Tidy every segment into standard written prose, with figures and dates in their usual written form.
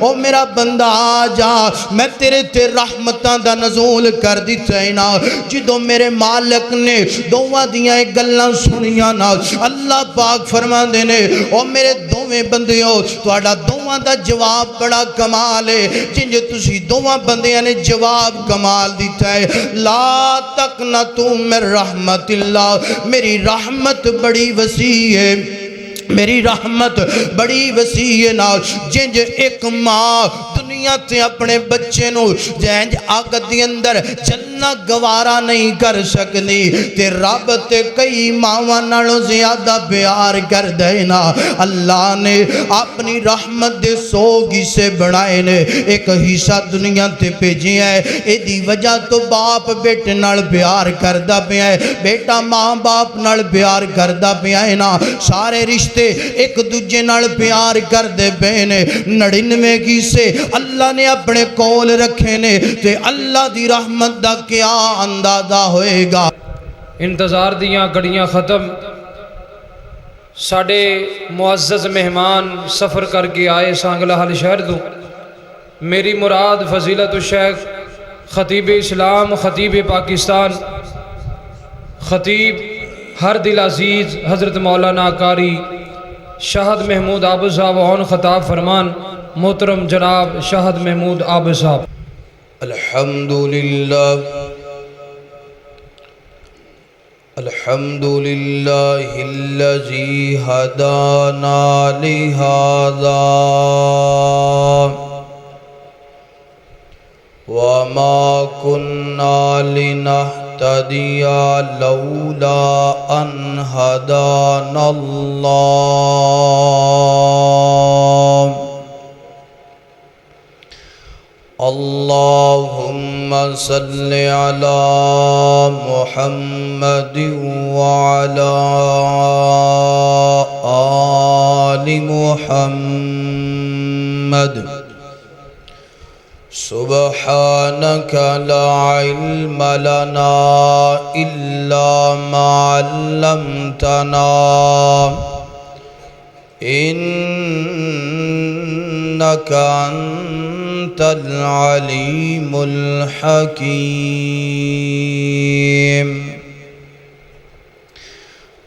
او میرا بندہ آ جا میں تیرے تے رحمتاں دا نزول کر دیتا ہے نا جدو میرے مالک نے دوواں دیاں ایک گلاں سنیاں نا اللہ پاک فرما دینے او میرے دوویں بندیوں تواڈا دوواں دا جواب بڑا کمال ہے جنج تسی دوواں بندیاں نے جواب کمال دیتا ہے لا تقنطوا من رحمت اللہ میری رحمت بڑی وسیع ہے میری رحمت بڑی وسیع ہے نا جنج ایک ماں دنیا تے اپنے بچے نو جنج آگ دی اندر چلنا گوارا نہیں کر سکنی تے رب تے کئی ماواں نالوں زیادہ پیار کر دینا اللہ نے اپنی رحمت دے سوگ سے بنائے نے ایک حصہ دنیا تے بھیجی ہے ایدی وجہ تو باپ بیٹے نال پیار کردا پیا ہے بیٹا ماں باپ نال پیار کردا پیا ہے نا سارے رشتے ایک دوجے نال پیار کر دے بینے 99 کی سے اللہ نے اپنے کول رکھے نے تے اللہ دی رحمت دا کیا اندازہ ہوئے گا انتظار دیاں گھڑیاں ختم ساڑے معزز مہمان سفر کر کے آئے سانگلہ حل شہر دوں میری مراد فضیلت الشیخ خطیب اسلام خطیب پاکستان خطیب ہر دل عزیز حضرت مولانا قاری شاہد محمود عابد صاحب اون خطاب فرمان محترم جناب شاہد محمود عابد صاحب الحمدللہ الذی ہدانا لہذا وما كنا لنهتدي لولا أن هدانا الله اللهم صل على محمد وعلى آل محمد سبحانك لا علم لنا إلا ما علمتنا إنك أنت العليم الحكيم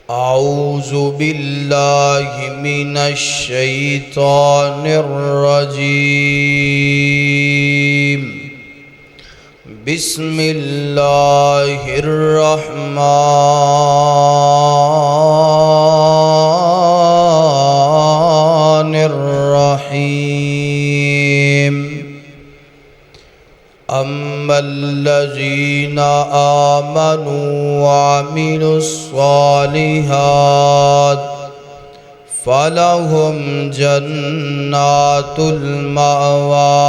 أعوذ بالله من الشيطان الرجيم بسم الله الرحمن الرحيم أما الذين آمنوا وعملوا الصالحات فلهم جنات المأوى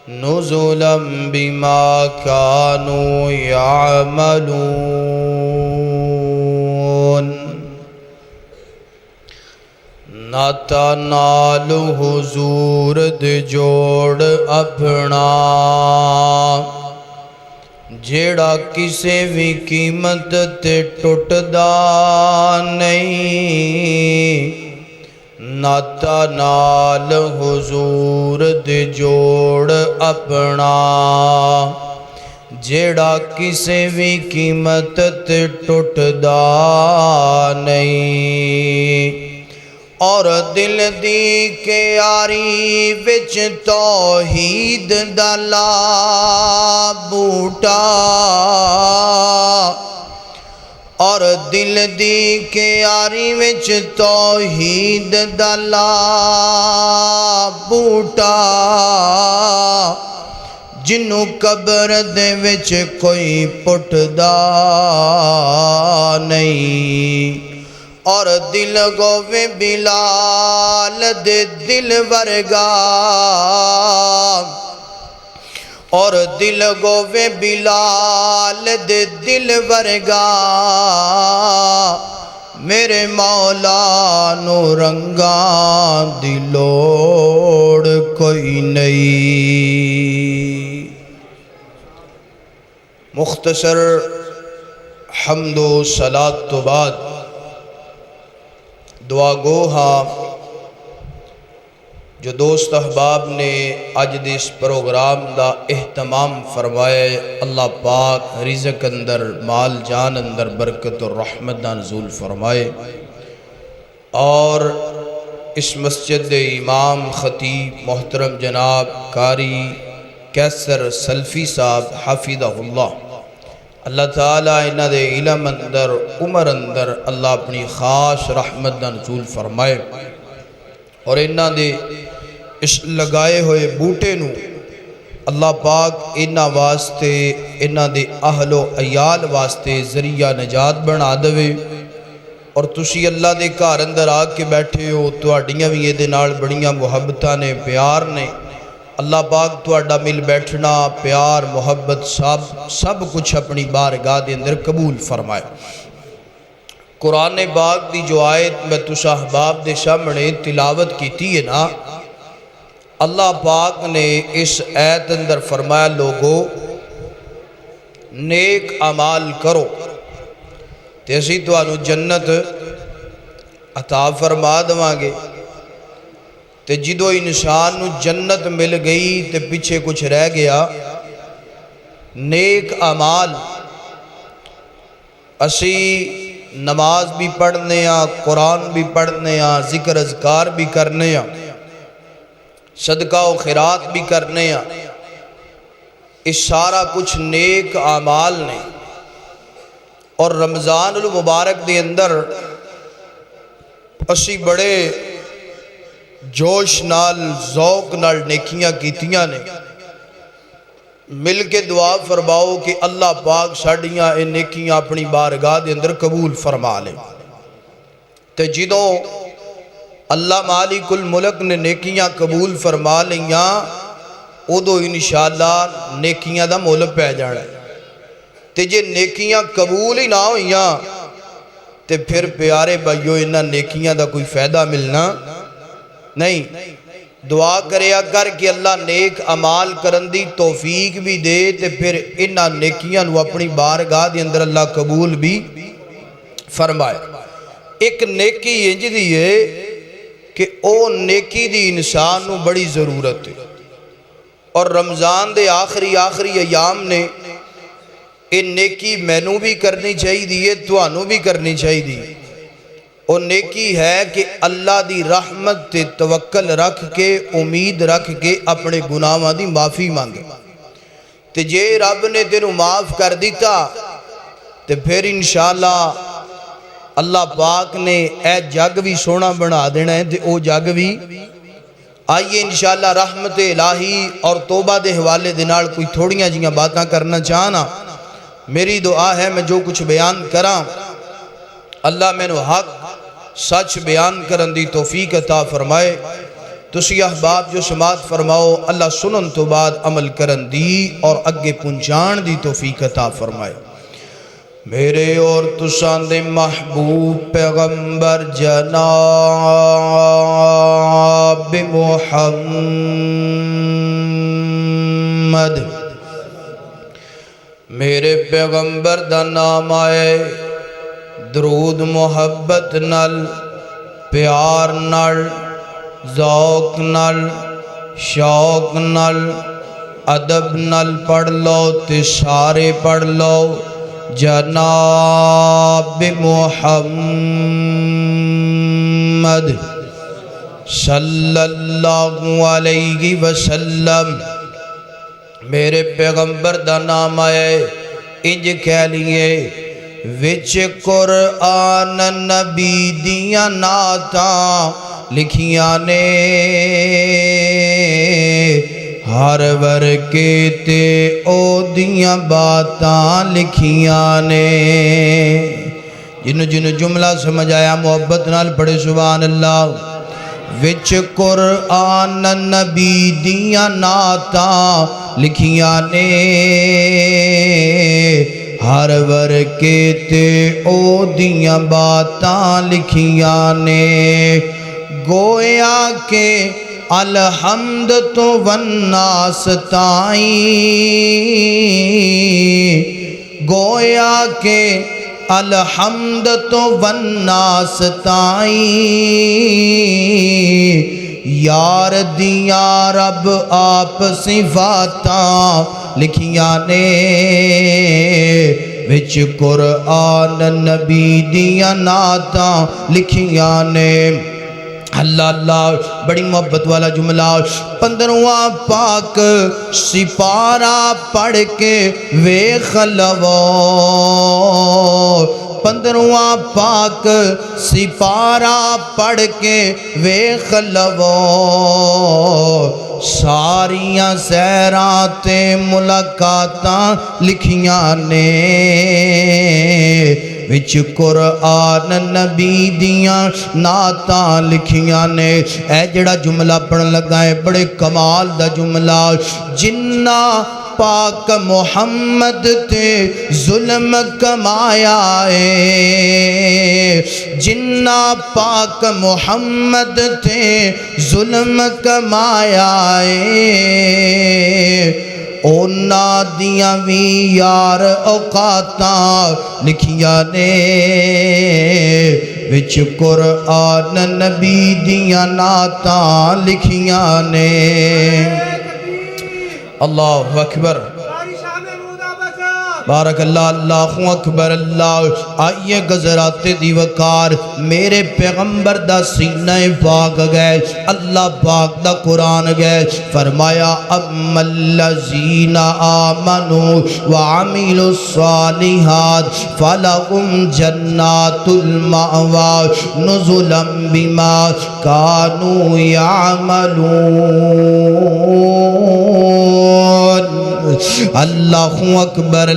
نزلا بما كانوا يعملون نتنال حضور دے جوڑ اپنا جیڑا کسے بھی قیمت تے ٹوٹدا نہیں نتنال حضور دے جوڑ اپنا جیڑا کسے بھی قیمت تے ٹوٹدا نہیں اور دل دی کیاری وچ توحید دا لا بوٹا اور دل دی کیاری وچ توحید دا لا بوٹا جنوں قبر دے وچ کوئی پٹدا نہیں اور دل گوے بلال دے دل ورگا اور دل گوے بلال دے دل ورگا میرے مولا نو رنگاں دی لوڑ کوئی نہیں مختصر حمد و صلاۃ تو بعد دعا گو ہاں جو دوست احباب نے اج دے اس پروگرام دا اہتمام فرمائے، اللہ پاک رزق اندر مال جان اندر برکت اور رحمت دا نزول فرمائے، اور اس مسجد دے امام خطیب محترم جناب قاری کیسر سلفی صاحب حافظہ اللہ تعالیٰ انہاں دے علم اندر عمر اندر اللہ اپنی خاص رحمت دا نزول فرمائے، اور انہاں دے اس لگائے ہوئے بوٹے نو اللہ پاک انہاں واسطے انہاں دے اہل و عیال واسطے ذریعہ نجات بنا دوے، اور تسی اللہ دے گھر اندر آ کے بیٹھے ہو، تہاڈیاں وی اے دے نال بڑیاں محبتاں نے، پیار نے، اللہ پاک تہاڈا مل بیٹھنا پیار محبت سب کچھ اپنی بارگاہ دے اندر قبول فرمائے۔ قرآن پاک دی جو آیت میں تسا احباب دے سامنے تلاوت کیتی ہے نا، اللہ پاک نے اس آیت اندر فرمایا لوگو نیک اعمال کرو تے اسی تانوں جنت عطا فرما دواں گے۔ تے جدو انسان نو جنت مل گئی تے پیچھے کچھ رہ گیا، نیک اعمال اسی نماز بھی پڑھنے ہاں، قرآن بھی پڑھنے ہاں، ذکر اذکار بھی کرنے ہاں، صدقہ و خیرات بھی کرنے ہاں، اس سارا کچھ نیک اعمال نے۔ اور رمضان المبارک دے اندر اسی بڑے جوش نال ذوق نال نیکیاں کیتیاں نے، مل کے دعا فرماؤ کہ اللہ پاک ساڈیاں اے نیکیاں اپنی بارگاہ دے اندر قبول فرما لے۔ تے جدوں اللہ مالک الملک نے نیکیاں قبول فرما لیاں، ادو انشاءاللہ نیکیاں دا مول پہ جانا ہے۔ تے جے نیکیاں قبول ہی نہ ہوئیاں تے پھر پیارے بھائیو انہاں نیکیاں دا کوئی فائدہ ملنا نہیں۔ دعا کریا کر کہ اللہ نیک عمال کرن دی توفیق بھی دے، تے پھر انہاں نیکیاں نو اپنی بارگاہ دے اندر اللہ قبول بھی فرمائے۔ ایک نیکی انج دی ہے کہ او نیکی دی انسان نو بڑی ضرورت ہے، اور رمضان دے آخری ایام نے اے نیکی مینوں بھی کرنی چاہیے دیئے، توانوں بھی کرنی چاہیے دی۔ او نیکی ہے کہ اللہ دی رحمت تے توکل رکھ کے امید رکھ کے اپنے گناہاں دی معافی مانگے۔ تے جے رب نے تینوں معاف کر دیتا تے پھر انشاءاللہ اللہ پاک نے اے جگ بھی سونا بنا دینا ہے تے او جگ بھی۔ آئیے انشاءاللہ رحمت الہی اور توبہ دے حوالے دے نال کوئی تھوڑیاں جیاں باتاں کرنا چاہنا۔ میری دعا ہے میں جو کچھ بیان کراں اللہ مینوں حق سچ بیان کرن دی توفیق عطا فرمائے۔ تسی احباب جو سماعت فرماؤ، اللہ سنن تو بعد عمل کرن دی اور اگے پہنچان دی توفیق عطا فرمائے۔ میرے اور تساں دے محبوب پیغمبر جناب محمد، میرے پیغمبر دا نام آئے، درود محبت نال، پیار نال، ذوق نال، شوق نال، ادب نال پڑھ لو تے سارے پڑھ لو جناب محمد صلی اللہ علیہ وسلم۔ میرے پیغمبر دا نام آئے انج کہہ لیے، وچ قرآن نبی دیاں نعتاں لکھیاں نے، ہر ورکے تے او دیاں باتاں لکھیاں نے۔ جنہوں جملہ سمجھ آیا محبت نال پڑھے سبحان اللہ۔ وچ قرآن نبی دیاں نعتاں لکھیاں نے، ہر ورکے تے او دیاں باتاں لکھیاں نے۔ گویا کہ الحمد تو والناس تائیں، گویا کہ الحمد تو والناس تائیں، یار دیاں رب آپ صفاتاں لکھیاں نے وچ قرآن نبی دیاں نعتاں لکھیاں نے اللہ اللہ بڑی محبت والا جملہ 15واں پاک سپارہ پڑھ کے ویکھ لو 15واں پاک سپارہ پڑھ کے ویکھ لو ساریاں سیراں تے ملاقاتاں لکھیاں نے وچ قرآن نبی دیاں نعتاں لکھیاں نے اے جڑا جملہ پڑھن لگا ہے بڑے کمال دا جملہ جنہ پاک محمد تے ظلم کمایا ہے جنہ پاک محمد تے ظلم کمایا ہے اونا دیاں وی یار اوقاتاں لکھیاں نے وچ قرآن نبی دیاں نعتاں لکھیاں نے اللہ اکبر بارک اللہ اللہ اکبر اللہ آئیے گزرات دی وقار میرے پیغمبر دا سینہ پاک گئے اللہ پاک دا قرآن گئے فرمایا اما الذین آمنوا وعملوا الصالحات فلهم جنات المأوى نزلا بما كانوا يعملون اللہ اکبر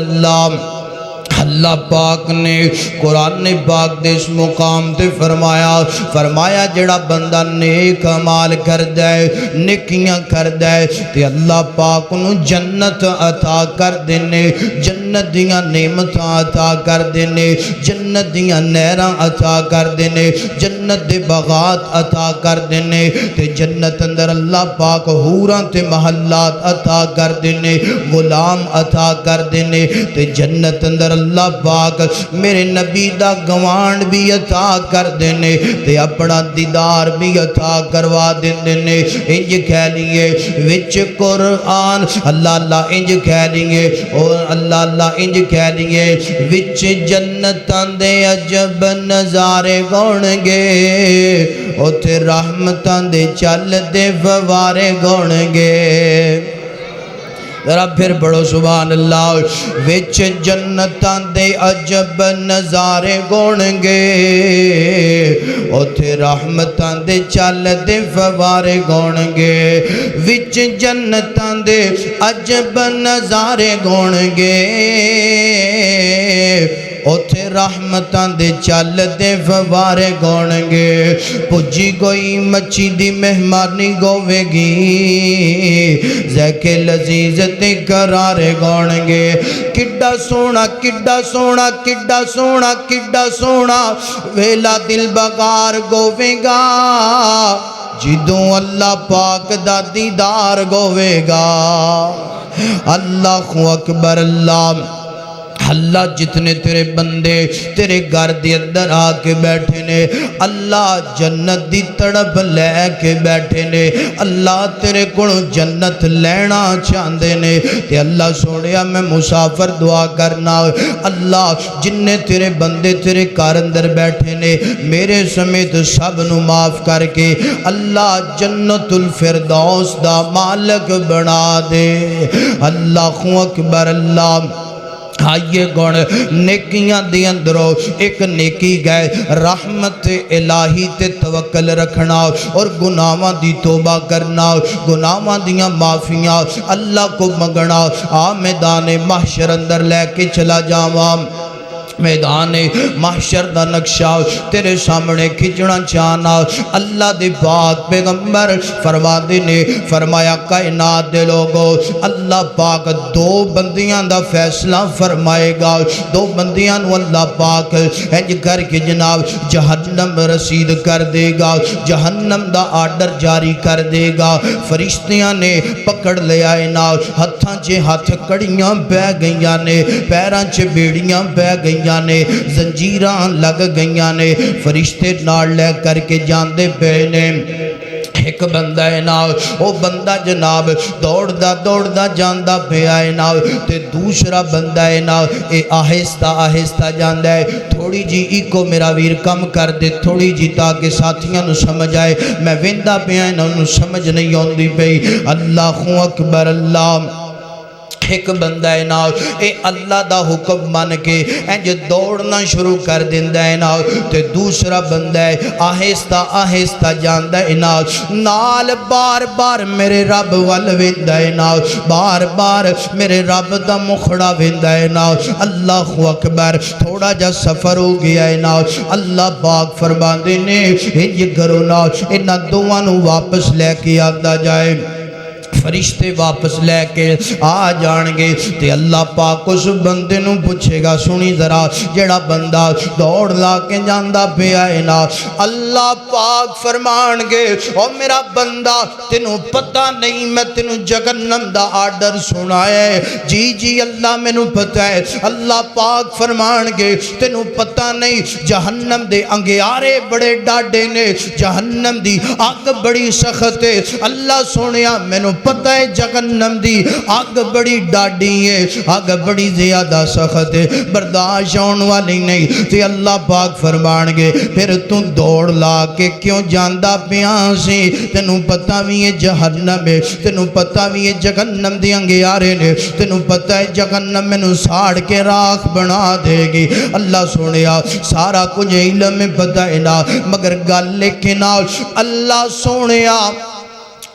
اللہ پاک نے قرآن پاک دے اس مقام تے فرمایا جڑا بندہ نیک عمال کر دے نیکیاں کر دے تے اللہ پاک انہوں جنت عطا کر دینے جنت دیاں نعمتاں عطا کر دینے جنت دیاں نہراں عطا کر دینے جنت دے باغات عطا کر دینے تے جنت اندر اللہ پاک حوراں تے محلات عطا کر دینے غلام عطا کر دینے تے جنت اندر اللہ پاک میرے نبی دا گوانڈ بھی عطا کر دینے تے اپنا دیدار بھی عطا کروا دینے انج کہہ لیے وچ قرآن اللہ اللہ انج کہہ لیے اور اللہ اللہ انج کہہ لیے وچ جنتاں دے عجب نظارے گونگے اوتھے رحمتاں دے چل دے فوارے گونگے ذرا پھر پڑھو سبحان اللہ وچ جنتاں دے عجب نظارے گونگے اوتھے رحمتاں دے چل دے فوارے گونگے وچ جنتاں دے عجب نظارے گونگے اوتھے رحمتاں دے چل دے فوارے گونگے پجی کوئی مچھی دی مہمانی گوے گی ذائقے لذیذ تے قرارے گونگے کڈا سونا کڈا سونا کڈا سونا کڈا سونا ویلا دل بغار گوے گا جدوں اللہ پاک دا دیدار گوے گا اللہ اکبر اللہ جتنے تیرے بندے تیرے گھر دی اندر آ کے بیٹھے نے اللہ جنت دی تڑپ لے کے بیٹھے نے اللہ تیرے کونوں جنت لینا چاندے نے تے اللہ سونیا میں مسافر دعا کرنا اللہ جننے تیرے بندے تیرے گھر اندر بیٹھے نے میرے سمیت سب نو معاف کر کے اللہ جنت الفردوس دا مالک بنا دے اللہ اکبر اللہ آئیے گوڑ نیکیاں دی اندروں ایک نیکی گئے رحمت الہی تے توکل رکھنا اور گناہاں دی توبہ کرنا گناہاں دیاں معافیاں اللہ کو منگنا میدان محشر اندر لے کے چلا جاواں میدان محشر دا نقشہ تیرے سامنے کھچنا چاہنا اللہ دی پاک پیغمبر فرما دینے فرمایا کائنات دے لوگو اللہ پاک دو بندیاں دا فیصلہ فرمائے گا دو بندیاں نو اللہ پاک انج کر کے جناب جہنم رسید کر دے گا جہنم دا آرڈر جاری کر دے گا فرشتیاں نے پکڑ لیا نا ہتھاں چے ہاتھ کڑیاں پہ گئیاں نے پیراں چے بیڑیاں پہ گئیاں نے زنجیراں لگ گئیاں نے فرشتے نال لے کر کے جاندے پے نے ایک بندہ ہے نال وہ بندہ جناب دوڑدا جاندا پیا ہے نال تے دوسرا بندہ ہے نال اے آہستہ آہستہ جاندا ہے تھوڑی جی ایکو میرا ویر کم کر دے تھوڑی جی تاکہ ساتھیاں نو سمجھ آئے میں ویندا پیا انہاں نو سمجھ نہیں آندی پئی اللہ اکبر اللہ ایک بندہ ہے نال اے اللہ دا حکم مان کے انج دوڑنا شروع کر دیندا ہے نال تے دوسرا بندہ ہے آہستہ آہستہ جاندا ہے نال بار بار میرے رب ول ویندا ہے نال بار بار میرے رب دا مخڑا ویندا ہے نال اللہ اکبر تھوڑا جا سفر ہو گیا ہے نال اللہ پاک فرماندے نے انج کرو نال انہاں دوواں نو واپس لے کے آندا جائے فرشتے واپس لے کے آ جان گے تے اللہ پاک اس بندے نو پوچھے گا سنی ذرا جڑا بندہ دوڑ لا کے جاندا پیا ہے نا اللہ پاک فرمان گے او میرا بندہ تینوں پتہ نہیں میں تینوں جہنم دا آرڈر سنایا ہے جی اللہ مینوں پتہ ہے اللہ پاک فرمان گے تینوں پتہ نہیں جہنم دے انگیارے بڑے ڈاڈے نے جہنم دی اگ بڑی سخت ہے اللہ سونیا مینوں پتہ ہے جہنم دی آگ بڑی ڈاڈی ہے آگ بڑی زیادہ سخت ہے برداشت ہون والی نہیں تے اللہ پاک فرمان گے پھر تو دوڑ لا کے کیوں جاندا پیاں سی تینوں پتہ بھی ہے جہنم ہے تینوں پتہ بھی ہے جہنم دی انگیارے نے تینوں پتہ ہے جہنم مینوں ساڑ کے راکھ بنا دے گی اللہ سونیا سارا کچھ علم میں پتہ ہے نا مگر گل لیکن اللہ سونیا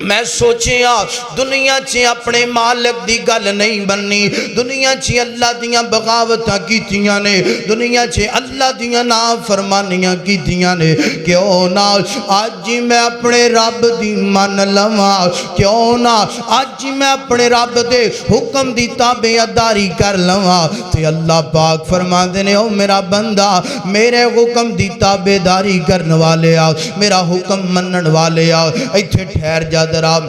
میں سوچیا دنیا چی اپنے مالک دی گل نہیں بننی دنیا چی اللہ دیاں بغاوتاں کیتیاں نے دنیا چی اللہ دیاں نافرمانیاں کیتیاں نے کیوں نہ آج جی میں اپنے رب دی من لواں کیوں نہ آج جی میں اپنے رب دے حکم دی تابعداری کر لواں تے اللہ پاک فرما دینے او میرا بندہ میرے حکم دی تابعداری کرنے والے آؤ میرا حکم منن والے آؤ ایتھے ٹھہر جا درام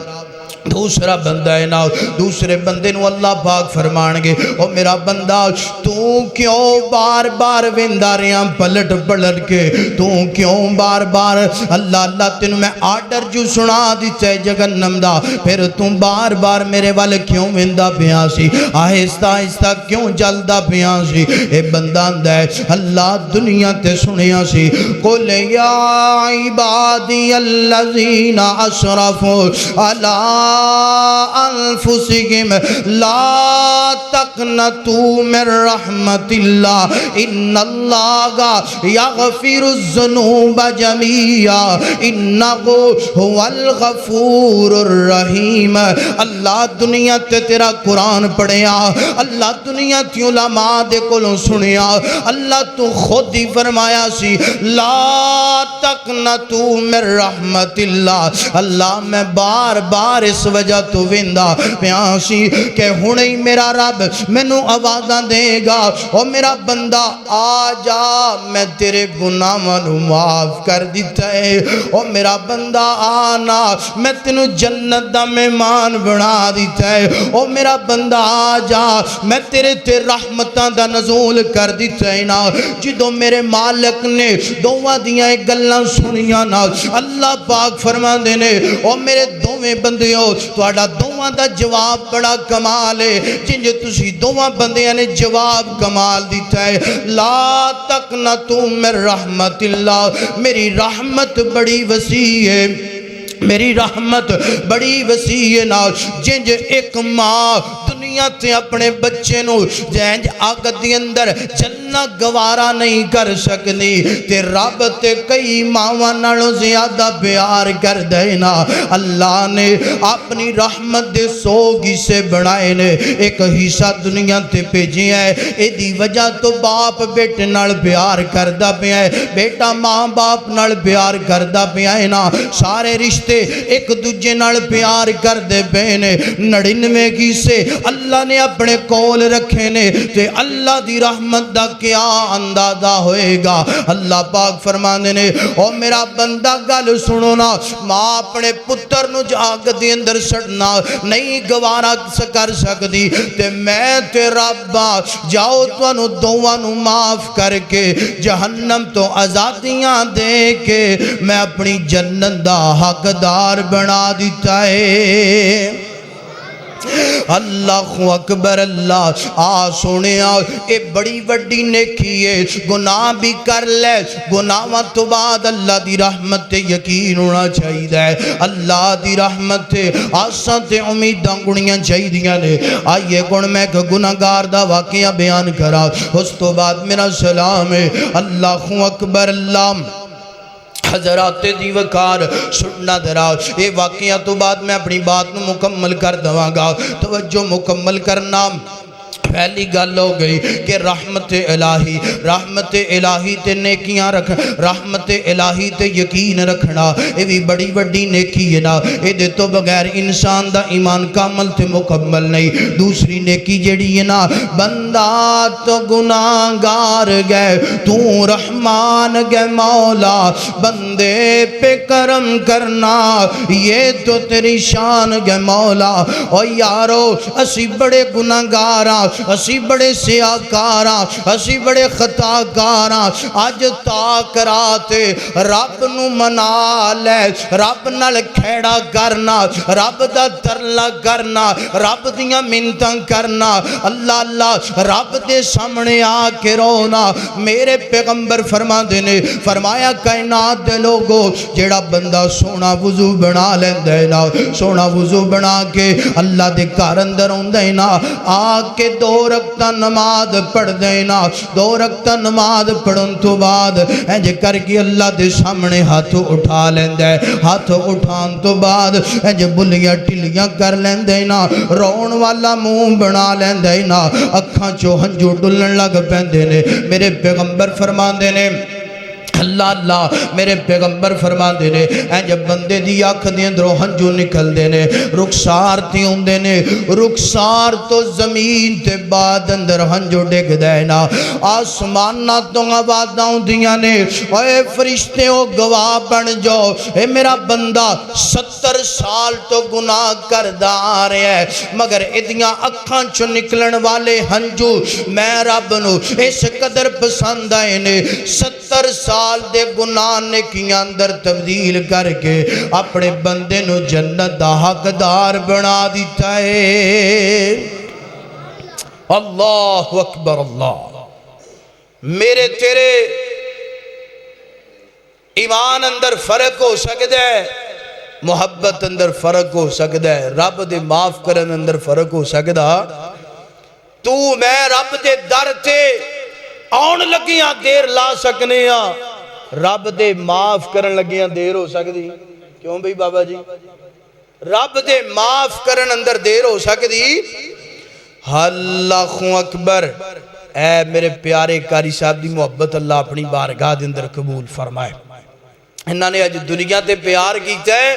دوسرا بندہ ہے نا دوسرے بندے نو اللہ پاک فرمان گے او میرا بندہ تو کیوں بار بار ویندا رہیاں پلٹ کے تو کیوں بار بار اللہ تینوں میں آرڈر جو سنا دیتا ہے جہنم دا پھر تو بار بار میرے والے کیوں ویندا پیاں سی آہستہ آہستہ کیوں جلدا پیاں سی اے بندہ آندا ہے اللہ دنیا تے سنیا سی قل یا عبادی الذین اسرفوا علی انفسهم لا تقنطوا من رحمت اللہ ان اللہ یغفر الذنوب جميعا انہ هو الغفور الرحیم اللہ دنیا تے تیرا قرآن پڑھیا اللہ دنیا تی علماء دے کولوں سنیا اللہ تو خود ہی فرمایا سی لا تقنطوا من رحمت اللہ اللہ میں بار بار اس وجہ تو ویندا پیاسی کہ ہنے ہی میرا رب مینوں آوازاں دے گا او میرا بندہ آ جا میں تیرے گناہاں نوں معاف کر دیتا ہے او میرا بندہ آنا میں تینوں جنت دا مہمان بنا دیتا ہے او میرا بندہ آ جا میں تیرے تے رحمتاں دا نزول کر دیتا ہے نا جدوں میرے مالک نے دوواں دیاں گلاں سنیاں نا اللہ پاک فرماندے نے او میرے دوویں بندیو تہاڈا دوواں دا جواب بڑا کمال ہے جنج تسی دوواں بندیاں نے جواب کمال دیتا ہے لا تقنطوا من رحمت اللہ میری رحمت بڑی وسیع ہے میری رحمت بڑی وسیع ہے نا جنج ایک ماں دنیا تے اپنے بچے نو جنج آگ دی اندر چلنا گوارا نہیں کر سکنی تے رب تے کئی ماواں نالوں زیادہ پیار کر دینا اللہ نے اپنی رحمت دے 100 حصے بنائے نے ایک حصہ دنیا تے بھیجے ہے اے دی وجہ تو باپ بیٹے نال پیار کردا پیا ہے بیٹا ماں باپ نال پیار کردا پیا ہے نا سارے رشتے ایک دوجے نال پیار کر دے بینے 99 حصے اللہ نے اپنے کول رکھے نے تے اللہ دی رحمت دا کیا اندازہ ہوئے گا۔ اللہ پاک فرماندے نے او میرا بندہ گل سنو نا، ماں اپنے پتر نو جاگ دے اندر سڑنا نہیں گوارا کر سکتی تے میں تے رب جاؤ تانوں دوواں نو معاف کر کے جہنم تو آزادیاں دے کے میں اپنی جنت دا حقدار بنا دیتا ہے۔ اللہ اکبر اللہ آ سونے اے بڑی وڈی نیکی ہے، گناہ بھی کر لے گناہاں تو بعد اللہ دی رحمت تے یقین ہونا چاہیے، اللہ دی رحمت تے آساں تے امیداں گنیاں چاہیے نے۔ آئیے گن میں کہ گناہگار دا واقعہ بیان کرا اس تو بعد میرا سلام ہے۔ اللہ اکبر اللہ حضرات دی وقار سننا درا یہ واقعہ تو بعد میں اپنی بات نو مکمل کر دواں گا۔ توجہ مکمل کرنا، پہلی گل ہو گئی کہ رحمت الہی تے نیکیاں رکھ، رحمت الہی تے یقین رکھنا یہ بھی بڑی وڈی نیکی ہے نا، یہ دے تو بغیر انسان دا ایمان کامل تے مکمل نہیں۔ دوسری نیکی جڑی ہے نا، بندہ تو گناہگار گئے تو رحمان گئے مولا، بندے پہ کرم کرنا یہ تو تیری شان گئے مولا۔ او یارو اسی بڑے گناہگاراں، اسی بڑے سیاکاراں، اسی بڑے خطاکاراں، آج تاک رات رب نو منا لے، رب نال کھیڑا کرنا، رب دا ترلا کرنا، رب دیاں منتاں کرنا، اللہ اللہ رب دے سامنے آ کے رونا۔ میرے پیغمبر فرما دینے فرمایا کائنات دے لوگو جیڑا بندہ سونا وضو بنا لیندے نا، سونا وضو بنا کے اللہ دے گھر اندر ہوندے نا، آ کے دو رکعت نماز پڑھ دینا، دو رکعت نماز پڑھن تو بعد انج کر کے اللہ دے سامنے ہاتھ اٹھا لیندے، ہاتھ اٹھان تو بعد انج بلیاں ٹلیاں کر لیندے نا، رون والا منہ بنا لیندے نا، اکھاں چوں ہنجو ڈلن لگ پیندے نے۔ میرے پیغمبر فرماندے نے اللہ اللہ میرے پیغمبر فرما دے نے اے جب بندے دی آنکھ دے اندروں ہنجو نکل دے نے، رخسار تے ہوندے نے، رخسار تو زمین تے بعد اندر ہنجو ڈگ دے نا، آسماناں تو آوازاں ہوندیاں نے اے فرشتے او گواہ بن جاؤ اے میرا بندہ 70 سال تو گناہ کردا آ رہا ہے مگر ادیاں اکھاں چوں نکلن والے ہنجو میں رب نو اس قدر پسند آئے نے، 70 سال دے گناہ نیکیاں اندر تبدیل کر کے اپنے بندے نو جنت دا حقدار بنا دیتا ہے۔ اللہ اکبر اللہ۔ میرے تیرے ایمان اندر فرق ہو سکتا ہے، محبت اندر فرق ہو سکتا ہے، رب دے معاف کرن اندر فرق ہو سکتا، تو میں رب دے در تے آن لگیاں دیر لا سکنے ہاں، رب دے معاف کرن لگیاں دیر ہو سکتی کیوں بھئی بابا جی؟ رب دے معاف کرن اندر دیر ہو سکتی۔ اللہ اکبر۔ اے میرے پیارے قاری صاحب دی محبت اللہ اپنی بارگاہ دے اندر قبول فرمائے، انہاں نے اج دنیا تے پیار کیتا ہے،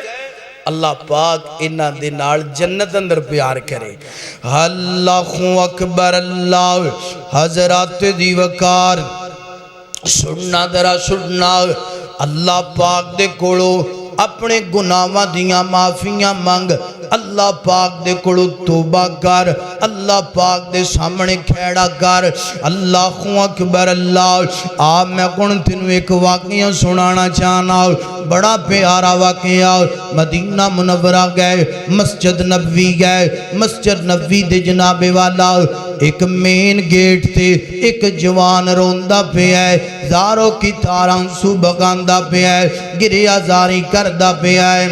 اللہ پاک انہاں دے نال جنت اندر پیار کرے۔ اللہ اکبر اللہ۔ حضرات دی وقار سننا درا سننا، اللہ پاک دے کولو اپنے گناہاں دیاں معافیاں مانگ، اللہ پاک دے کولو توبہ کر، اللہ پاک دے سامنے کھیڑا کر۔ اللہ اکبر اللہ۔ آپ میں کون تینوں ایک واقعہ سنانا چاہنا، بڑا پیارا واقعہ۔ مدینہ منورہ گئے، مسجد نبوی گئے، مسجد نبوی دے جناب والا ایک مین گیٹ تے ایک جوان روندہ پہ ہے، زاروں کی تاراں سو بگاندہ پہ ہے، گریہ زاری کردہ پہ ہے۔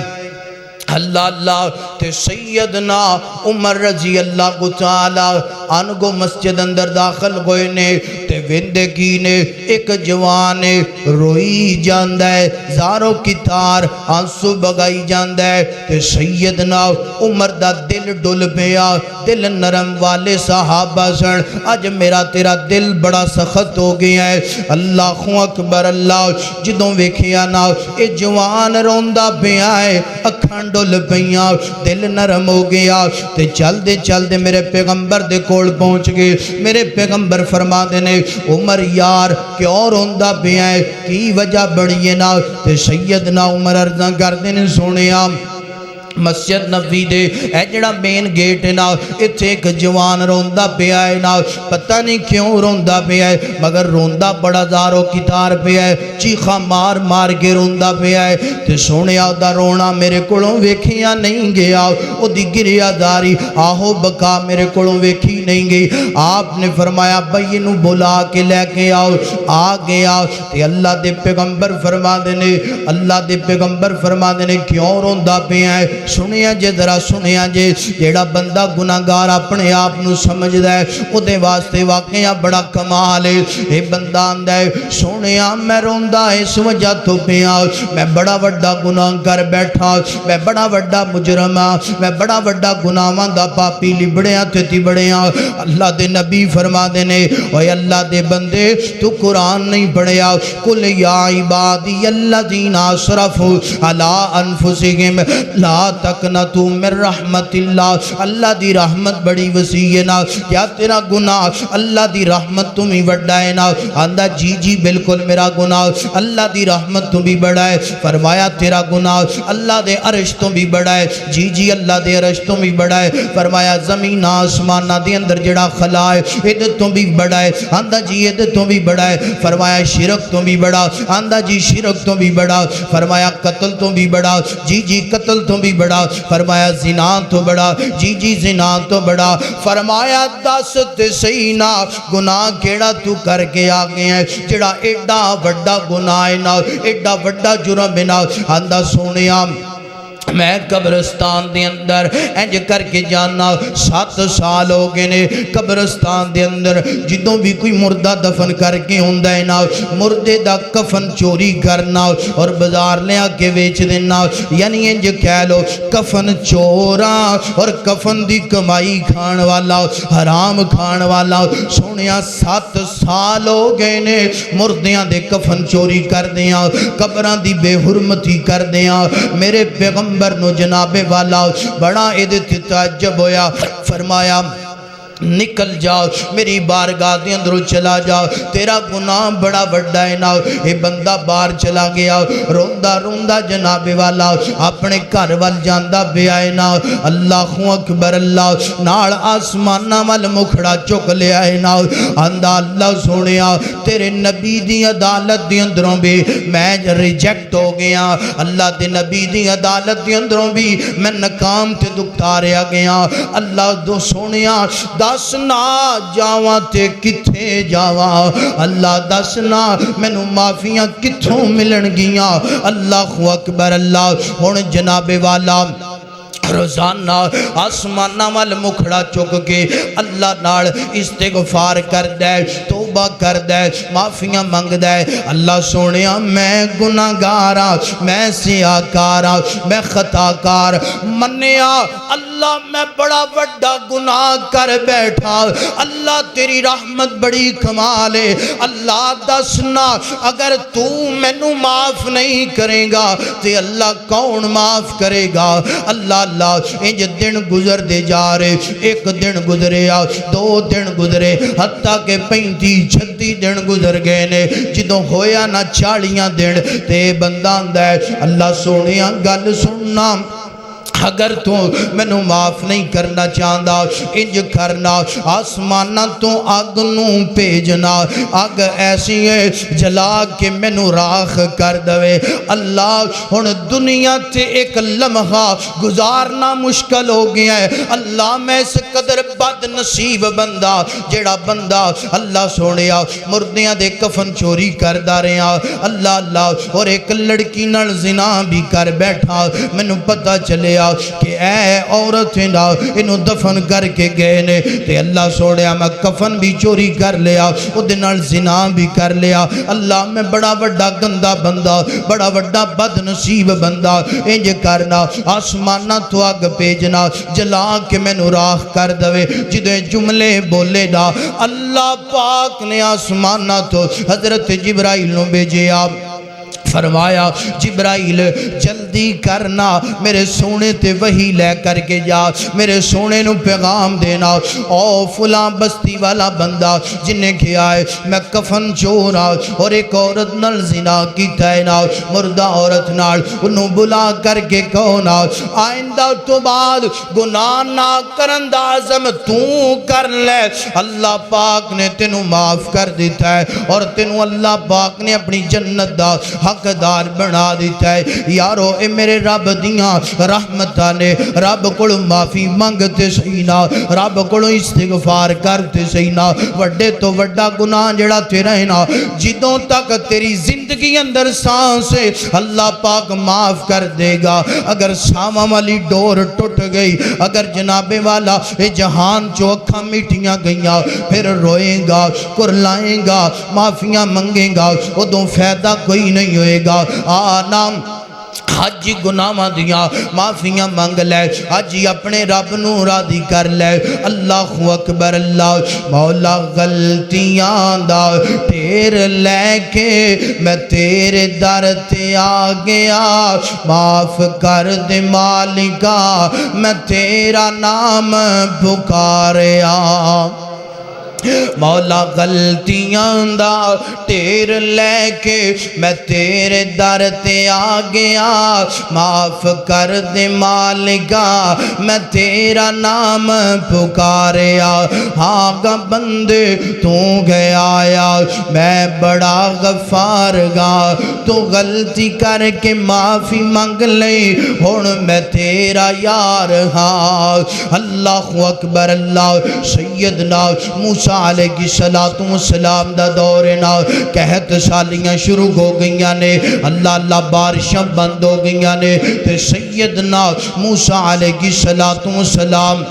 اللہ اللہ تے سیدنا عمر رضی اللہ تعالی انگو مسجد اندر داخل ہوئے نے تے ویندے کی نے ایک جوان روئی جاندہ ہے زاروں کی تار آنسو بگائی جاندہ ہے تے سیدنا عمر دا دل ڈل پیا دل نرم والے صحابہ سن اج میرا تیرا دل بڑا سخت ہو گیا ہے اللہ اکبر اللہ جدوں ویکھیا نا اے جوان روندا پیا ہے اکھاں ڈل پیاں دل نرم ہو گیا تے چل دے میرے پیغمبر دے کول پہنچ گئے میرے پیغمبر فرما دے نے عمر یار کیوں روندا پیا ہے کی وجہ بڑی ہے نا تے سیدنا عمر عرضاں کر دے نے سونیا مسجد نبی دے اے جڑا مین گیٹ ہے نا اتھے ایک جوان روندا پیا ہے نا پتہ نہیں کیوں روندا پیا ہے مگر روندا بڑا زارو کی تار پیا ہے چیخا مار مار کے روندا پیا ہے تے سونیا دا رونا میرے کولوں ویکھیا نہیں گیا او دی گریا داری آہو بکا میرے کولوں ویکھی نہیں گئی آپ نے فرمایا بھائی نو بلا کے لے کے آؤ آ گیا تے اللہ دے پیغمبر فرما دے نے اللہ دے پیغمبر فرما دے نے کیوں روندا پیا ہے سنیا جے ذرا سنیا جے جیڑا بندہ گناہگار اپنے آپ نو سمجھدا ہے او دے واسطے واقعہ بڑا کمال ہے اے بندہ آندا ہے سنیا میں روندا اس وجہ تو پیا میں بڑا وڈا گناہ کر بیٹھا میں بڑا وڈا مجرم میں بڑا وڈا گناہاں دا پاپی لبڑیاں تے بڑیاں اللہ دے نبی فرما دے نے اوے اللہ دے بندے تو قرآن نہیں پڑھیا قل یا عبادی الذین اسرفوا علی انفسہم لا تقنطوا من رحمت اللہ اللہ دی رحمت بڑی وسیع ہے نا کیا تیرا گناہ اللہ دی رحمت تم ہی بڑا ہے نا آندہ جی بالکل میرا گناہ اللہ دی رحمت تم بھی بڑا ہے فرمایا تیرا گناہ اللہ دے عرش تم بھی بڑا ہے جی اللہ دے عرش تم بھی بڑا ہے فرمایا زمین آسمانہ دے اندر جڑا خلا ہے ادھر تم بھی بڑا ہے آندہ جی ادھر تم بھی بڑا ہے فرمایا شرک تم بھی بڑا آندہ جی شرک تم بھی بڑا فرمایا قتل تم بھی بڑا جی قتل تم بھی بڑا فرمایا زنا تو بڑا جی زنا تو بڑا فرمایا دس تے صحیح نا گناہ کیڑا تو کر کے آگے ہیں جڑا ایڈا وڈا گناہ نا ایڈا وڈا جرم نا آندہ سونیا میں قبرستان دے اندر انج کر کے جانا 7 سال ہو گئے نے قبرستان دے اندر جدوں بھی کوئی مردہ دفن کر کے ہوندہ ہے نا مردے دا کفن چوری کرنا اور بازار لے آ کے بیچ دینا یعنی انج کہہ لو کفن چورا اور کفن دی کمائی کھان والا حرام کھان والا سونیا 7 سال ہو گئے نے مردیاں دے کفن چوری کر دیاں قبران دی بے حرمتی کر دیاں میرے پیغمبر نو جناب والا بڑا ادھے تعجب ہویا فرمایا نکل جاؤ میری بارگاہ دے اندروں چلا جاؤ تیرا گناہ بڑا بڑا ہے نا اے بندہ باہر چلا گیا روندہ جناب والا اپنے گھر وال جاندہ بے آئے نا اللہ اکبر اللہ نال آسمانہ وال مکھڑا چک لے آئے نا اندہ اللہ سونیا تیرے نبی دی عدالت دی اندروں بھی میں ریجیکٹ ہو گیا اللہ دے نبی دی عدالت دی اندروں بھی میں ناکام تے دکھتاریا گیا اللہ دو سونیا دسنا جاواں تے کتھے جاواں اللہ دسنا مینوں معافیاں کتھوں ملن گیاں اللہ اکبر اللہ ہن جناب والا روزانہ آسمانہ وال مکھڑا چک کے اللہ نال استغفار کر دے توبہ کر دے معافیاں منگ دے اللہ سونیا میں گناہگارا میں سیاکارا میں خطاکار منیا اللہ میں بڑا وڈا گناہ کر بیٹھا اللہ تیری رحمت بڑی کمال ہے اللہ دسنا اگر تو مینوں معاف نہیں کرے گا تے اللہ کون معاف کرے گا اللہ انج دن گزر دے جا رہے ایک دن گزرے 2 دن گزرے حتیٰ کہ 35-36 دن گزر گئے نے جدوں ہویا نہ 40 دن تے بندہ آندا ہے اللہ سونیا گل سننا اگر تو مینوں معاف نہیں کرنا چاہندا انج کرنا آسمانہ تو آگ نو بھیجنا آگ ایسی ہے جلا کے مینوں راکھ کر دوے اللہ ہن دنیا تے ایک لمحہ گزارنا مشکل ہو گیا ہے اللہ میں اس قدر بد نصیب بندہ جیڑا بندہ اللہ سونیا مردیاں دے کفن چوری کردا رہیا اللہ اور ایک لڑکی نال زنا بھی کر بیٹھا مینوں پتہ چلیا کہ اے عورت نا انہوں دفن کر کے گئے نے تے اللہ سوڑیا میں کفن بھی چوری کر لیا او دنال زنا بھی کر لیا اللہ میں بڑا وڈا گندہ بندہ بڑا وڈا بد نصیب بندہ انج کرنا آسمانہ تو آگ پیجنا جلا کے میں نراخ کر دوے جدے جملے بولے نا اللہ پاک نے آسمانہ تو حضرت جبرائیل نو بھیجے آپ فرمایا جبرائیل جلدی کرنا میرے سونے تے وہی لے کر کے جا میرے سونے نو پیغام دینا او فلاں بستی والا بندہ جنہیں کیا ہے میں کفن چورا اور ایک عورت نال زنا کی تینا مردہ عورت نال انہوں بلا کر کے کونا آئندہ تو بعد گناہ نہ کرندہ عظم تو کر لے اللہ پاک نے تینوں معاف کر دیتا ہے اور تینوں اللہ پاک نے اپنی جنت دا حق دار بنا دیتا ہے یارو اے میرے رب دیاں رحمتہ نے رب کڑو معافی مانگتے سینا رب کڑو استغفار کرتے سینا وڈے تو وڈا گناہ جڑا تیرا ہے نا جدوں تک تیری زندگی اندر سانس ہے اللہ پاک معاف کر دے گا اگر ساما والی ڈور ٹوٹ گئی اگر جناب والا اے جہان چو اکھاں میٹھیاں گئیاں پھر روئیں گا کرلائیں گا معافیاں منگیں گا ادوں فائدہ کوئی نہیں ہوئے گا نام حج گناہ دیا معافیاں مانگ لے حج اپنے رب نو راضی کر لے اللہ اکبر اللہ مولا غلطیاں دا ٹھیر لے کے میں تیرے در تے آ گیا معاف کر دے مالکا میں تیرا نام پکاریا مولا غلطیاں دا ٹیر لے کے میں تیرے در تے آ گیا معاف کر دے مالکا میں تیرا نام پکاریا ہاں گا بندے تو گیا آیا میں بڑا غفار گا تو غلطی کر کے معافی مانگ لے ہون میں تیرا یار ہاں اللہ اکبر اللہ سیدنا موسیٰ علیہ السلام دا دورنا کہت سالیاں شروع ہو گئیاں نے اللہ اللہ بارشاں بند ہو گئیاں نے تے سیدنا موسیٰ علیہ السلام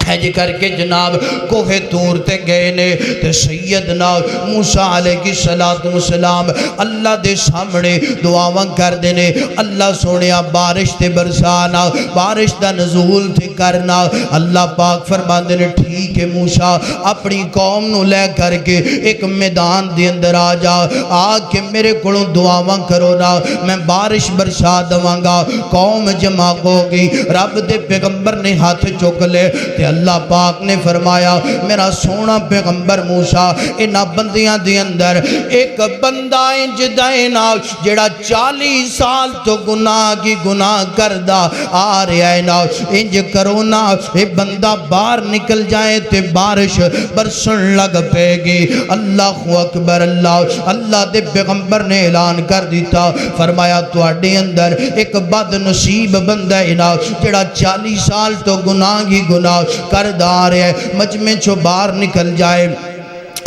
حج کر کے جناب کوہ طور تے گئے نے تے سیدنا موسیٰ علیہ السلام اللہ دے سامنے دعاواں کر دینے اللہ سونیا بارش تے برسانا بارش دا نزول تے کرنا اللہ پاک فرمان دینے ٹھیک ہے موسیٰ اپنی قوم نو لے کر کے ایک میدان دے اندر آ جا آ کے میرے کڑوں دعاواں کرو نا میں بارش برسا دوانگا قوم جمع ہو گئی رب دے پیغمبر نے ہاتھ چوک لے تے اللہ پاک نے فرمایا میرا سونا پیغمبر موسیٰ انہا بندیاں دے اندر ایک بندہ انج دائنا جڑا 40 سال تو گناہ کی گناہ کردہ آ رہا ہے نا انج کرو نا اے بندہ باہر نکل جائے تے بارش برسن لگ پے گی اللہ اکبر اللہ اللہ دے پیغمبر نے اعلان کر دیتا فرمایا تواڈے اندر ایک بد نصیب بندہ ہے نا جڑا 40 سال تو گناہ کی گناہ کردار ہے مجمع چو باہر نکل جائے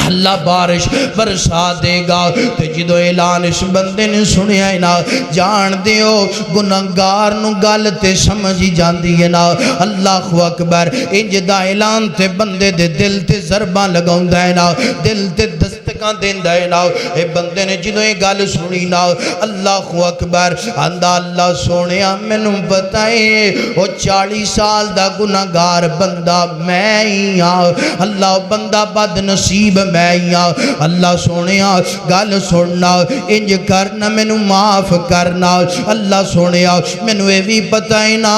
اللہ بارش برسا دے گا تے جدو اعلان اس بندے نے سنیا ہے نا جان دیو گناہگار نو گل تے سمجھی جاندی ہے نا اللہ اکبر انج دا اعلان تے بندے دے دل تے ضرباں لگاوندا ہے نا دل تے دستکاں دیندا ہے نا اے بندے نے جدو یہ گل سنی نا اللہ اکبر آندا اللہ سونیا مینوں پتہ ہے او 40 سال دا گناہگار بندہ میں ہی ہاں اللہ بندہ بد نصیب میں اللہ سونیا گل سننا انج کرنا مینوں معاف کرنا اللہ سونیا مینوں اے وی پتہ ہے نا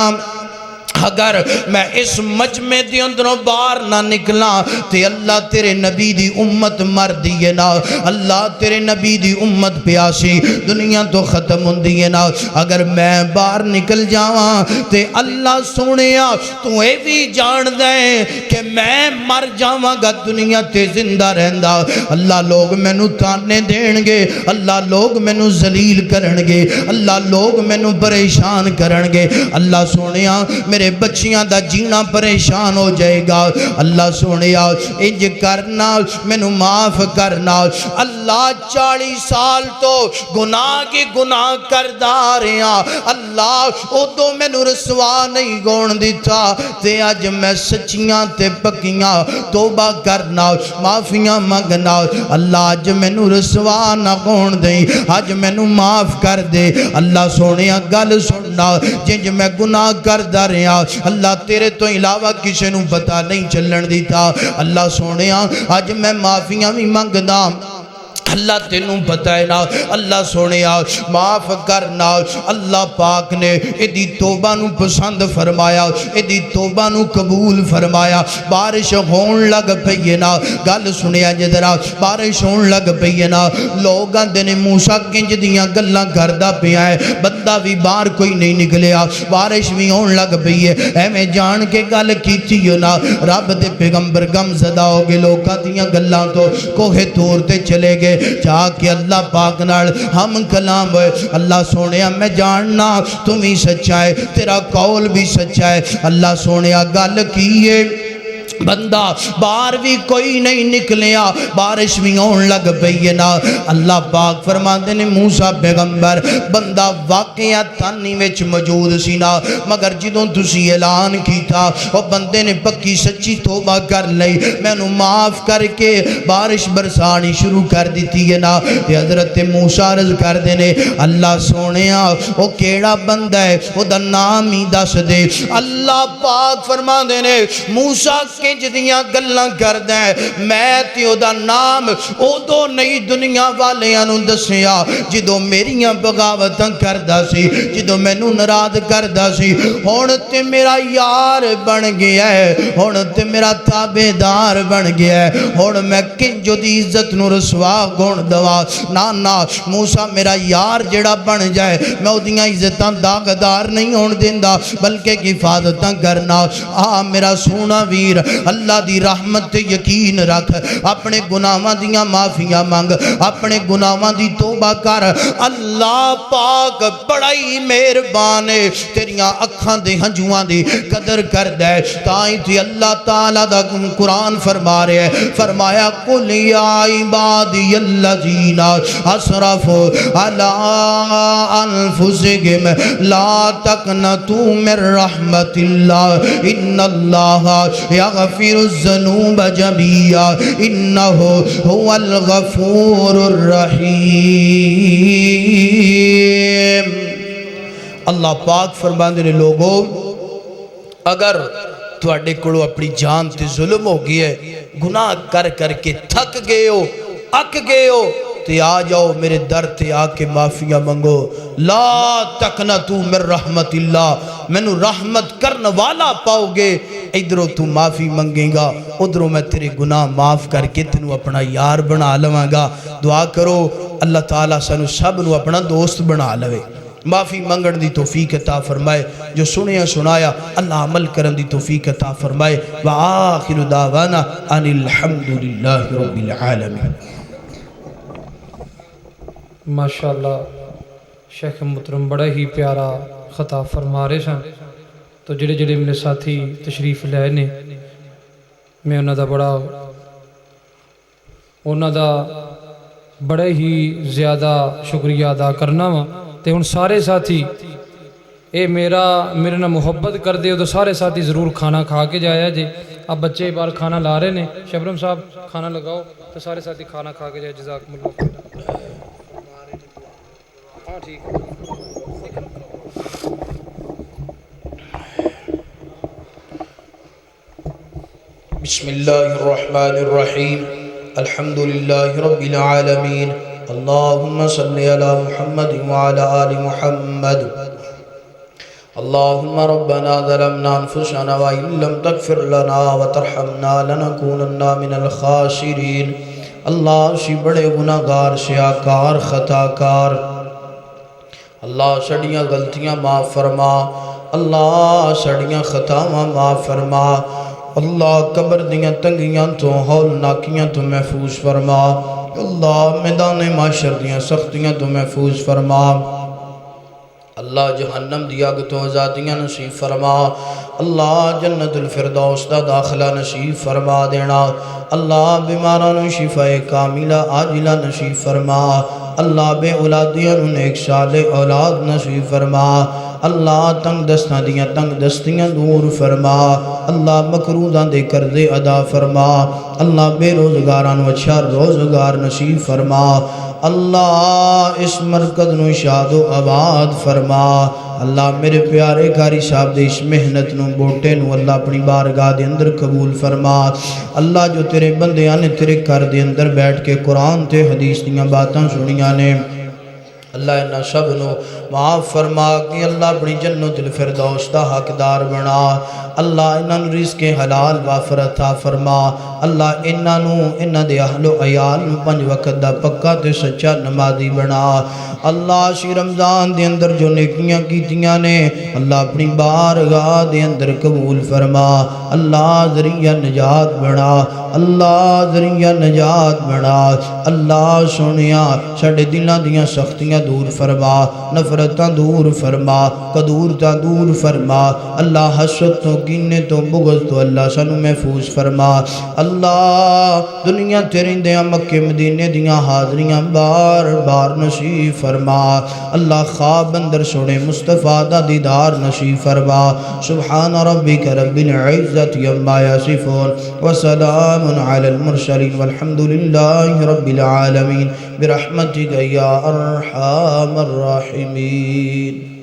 اگر میں اس مجمع دی اندروں باہر نہ نکلا تے اللہ تیرے نبی دی امت مر دیئے نا اللہ تیرے نبی دی امت پیاسی دنیا تو ختم ہوں دیئے نا اگر میں باہر نکل جاواں تے اللہ سونیا تو اے بھی جان دے کہ میں مر جاواں گا دنیا تے زندہ رہندا اللہ لوگ مینوں تانے دین گے اللہ لوگ مینوں ذلیل کرن گے اللہ لوگ مینوں پریشان کرن گے اللہ سونیا میرے تیرے بچیاں دا جینا پریشان ہو جائے گا اللہ سونے انج کرنا مینوں معاف کرنا اللہ 40 سال تو گناہ کی گناہ کردا رہا اللہ ادو مینوں رسوا نہیں گون دیتا تے اج میں سچیاں تے پکیاں توبہ کرنا معافیاں منگنا اللہ اج مینوں رسوا نہ گون دے اج مینوں معاف کر دے اللہ سونے گل سننا جنج میں گناہ کردا رہا اللہ تیرے تو علاوہ کسے نوں پتہ نہیں چلن دیتا اللہ سونے اج میں معافیاں بھی منگدا اللہ تینوں پتہ ہے نا اللہ سونے معاف کرنا اللہ پاک نے ایدی توبہ نو پسند فرمایا ایدی توبہ نو قبول فرمایا بارش ہون لگ پئی نا گل سنیا جدرا بارش ہون لگ پئی نا لوگاں دے موسیٰ کنج دیاں گلاں کردا پیا ہے بندہ بھی باہر کوئی نہیں نکلیا بارش بھی ہون لگ پئی ہے ایویں جان کے گل کیتی نا رب دے پیغمبر غم زدہ ہو گئے لوگاں دیاں گلاں تو کوہ طور تے چلے گئے جا کے اللہ پاک نال ہم کلام ہوئے اللہ سونے میں جاننا تم ہی سچا ہے تیرا قول بھی سچا ہے اللہ سونے گل کیے بندہ باہر بھی کوئی نہیں نکلیا بارش بھی ہون لگ پئی نا اللہ پاک فرماندے نے موسیٰ پیغمبر بندہ واقعہ تانی وچ موجود سی نا مگر جدوں تسی اعلان کیتا وہ بندے نے پکی سچی توبہ کر لئی میں نو معاف کر کے بارش برسانی شروع کر دیتی ہے نا حضرت موسیٰ عرض کر دینے اللہ سونیا وہ کیڑا بندہ ہے وہ دا نام ہی دس دے اللہ پاک فرماندے نے موسیٰ کنج دیاں گلاں کر دیں میں تیو دا نام او دو نئی دنیا والے انہوں دسیا جدو میریاں بغاوتاں کردہ سی جدو میں نو نراد کردہ سی ہون تے میرا یار بن گیا ہے ہون تے میرا تابدار بن گیا ہے ہون میں کنجو دی عزت نو رسوا گون دوا نانا موسیٰ میرا یار جڑا بن جائے میں او دیاں عزتاں داغدار نہیں ہون دیندہ بلکہ حفاظتاں کرنا میرا سونا ویر اللہ دی رحمت یقین رکھ اپنے گناہاں دیاں معافیاں مانگ اپنے گناہاں دی توبہ کر اللہ پاک بڑا ہی مہربان ہے تیریاں اکھاں دے ہنجواں دی قدر کر دے تائیں تھی اللہ تعالیٰ دا قرآن فرما رہے ہیں فرمایا قل یا عبادی الذین اسرفوا علی انفسہم لا تقنطوا من رحمت اللہ ان اللہ یغفر الذنوب جميعا انه هو الغفور الرحیم اللہ پاک فرماندے نے لوگوں اگر تواڈے کولوں اپنی جان تے ظلم ہو گیا ہے گناہ کر کر کے تھک گئے ہو اک گئے ہو تے آ جاؤ میرے در تے آ کے معافیاں منگو لا تقنطوا من رحمت اللہ مینوں رحمت کرن والا پاؤ گے ادھروں تو معافی منگے گا ادھروں میں تیرے گناہ معاف کر کے تینوں اپنا یار بنا لواں گا دعا کرو اللہ تعالیٰ سانو سب نو اپنا دوست بنا لوے معافی منگن دی توفیق عطا فرمائے جو سنیا سنایا اللہ عمل کرن دی توفیق عطا فرمائے وآخر دعوانا ان الحمدللہ رب العالمین ماشاءاللہ شیخ محترم بڑا ہی پیارا خطاب فرما رہے سن تو جڑے جڑے میرے ساتھی تشریف لے نے میں انہاں دا بڑا ہی زیادہ شکریہ ادا کرنا وا تے ہن سارے ساتھی اے میرے نہ محبت کر دے تو سارے ساتھی ضرور کھانا کھا کے جایا جے اب بچے بار کھانا لا رہے نے شبرم صاحب کھانا لگاؤ تو سارے ساتھی کھانا کھا کے جائے جزاکم اللہ ہاں ٹھیک بسم اللہ الرحمن الرحیم الحمدللہ رب العالمین اللہم صلی علی محمد وعلی آل محمد اللہم ربنا ظلمنا انفسنا وإن لم تغفر لنا وترحمنا لنکونن من الخاسرین اللہ سی بڑے گناہگار سیاکار خطاکار اللہ سڑیاں غلطیاں معاف فرما اللہ سڑیاں خطاواں معاف فرما اللہ قبر دیاں تنگیاں تو ہول ناکیاں تو محفوظ فرما اللہ میدان معاشر دیاں سختیاں تو محفوظ فرما اللہ جہنم دی اگ تو آزادیاں نصیب فرما اللہ جنت الفردوس دا داخلہ نصیب فرما دینا اللہ بیماران شفا کاملہ عاجلہ نصیب فرما اللہ بے اولادیاں نیک صالح اولاد نصیب فرما اللہ تنگ دستاں دیاں تنگ دستیاں دور فرما اللہ مکروزاں دے قرضے ادا فرما اللہ بے روزگاران و اچھا روزگار نصیب فرما اللہ اس مرکز نو شاد و آباد فرما اللہ میرے پیارے قاری صاحب دے اس محنت نو بوٹے نو اللہ اپنی بارگاہ دے اندر قبول فرما اللہ جو تیرے بندیاں نے تیرے گھر دے اندر بیٹھ کے قرآن تے حدیث دیاں باتاں سنیاں نے اللہ انہاں سب نو معاف فرما کہ اللہ اپنی جنت الفردوس دا حقدار بنا اللہ انہاں نو رزق حلال وافر عطا فرما اللہ انہاں دے اہل و عیال نو 5 وقت دا پکا تے سچا نمازی بنا اللہ شی رمضان دے اندر جو نیکیاں کیتیاں نے اللہ اپنی بارگاہ دے اندر قبول فرما اللہ ذریعہ نجات بنا اللہ ذریعہ نجات بنا اللہ سنیا ساڈے دلاں دیاں سختیاں دور فرما نفرتاں دور فرما قدورتاں دور فرما اللہ حسد تو کینے تو بغض تو اللہ سانو محفوظ فرما اللہ دنیا تیرے دیاں مکے مدینے دیاں حاضریاں بار بار نصیب فرما اللہ خواب اندر سونے مصطفیٰ دا دیدار نصیب فرما سبحان ربک رب العزت عما یصفون وسلام علی المرسلین والحمد للہ رب العالمین برحمتک یا ارحم الراحمین